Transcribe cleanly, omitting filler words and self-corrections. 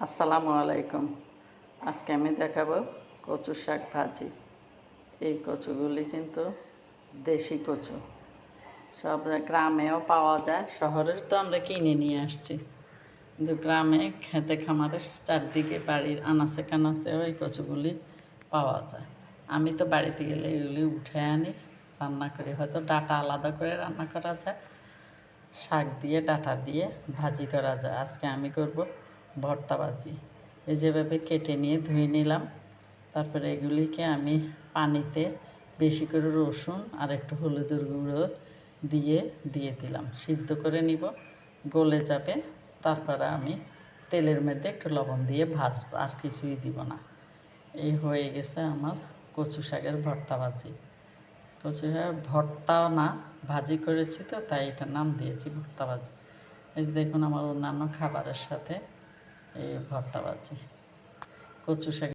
আসসালামু আলাইকুম। আজকে আমি দেখাবো কচু শাক ভাজি। এই কচুগুলি কিন্তু দেশি কচু, সব গ্রামেও পাওয়া যায়। শহরের তো আমরা কিনে নিয়ে আসছি, কিন্তু গ্রামে খেতে খামারের চারদিকে বাড়ির আনাচে কানাচেও এই কচুগুলি পাওয়া যায়। আমি তো বাড়িতে গেলে এগুলি উঠে আনি, রান্না করি। হয়তো ডাঁটা আলাদা করে রান্না করা যায়, শাক দিয়ে ডাঁটা দিয়ে ভাজি করা যায়। আজকে আমি করব ভর্তা ভাজি। এই যেভাবে কেটে নিয়ে ধুয়ে নিলাম, তারপরে এগুলিকে আমি পানিতে বেশি করে রসুন আর একটু হলুদের গুঁড়ো দিয়ে দিলাম, সিদ্ধ করে নিব, গলে যাবে। তারপরে আমি তেলের মধ্যে একটু লবণ দিয়ে ভাজবো, আর কিছুই দিব না। এই হয়ে গেছে আমার কচু শাকের ভর্তা ভাজি। কচু শাক ভর্তাও না, ভাজি করেছি তো, তাই এটার নাম দিয়েছি ভর্তা ভাজি। এই দেখুন আমার অন্যান্য খাবারের সাথে এই ভর্তা ভাজি কচু শাক।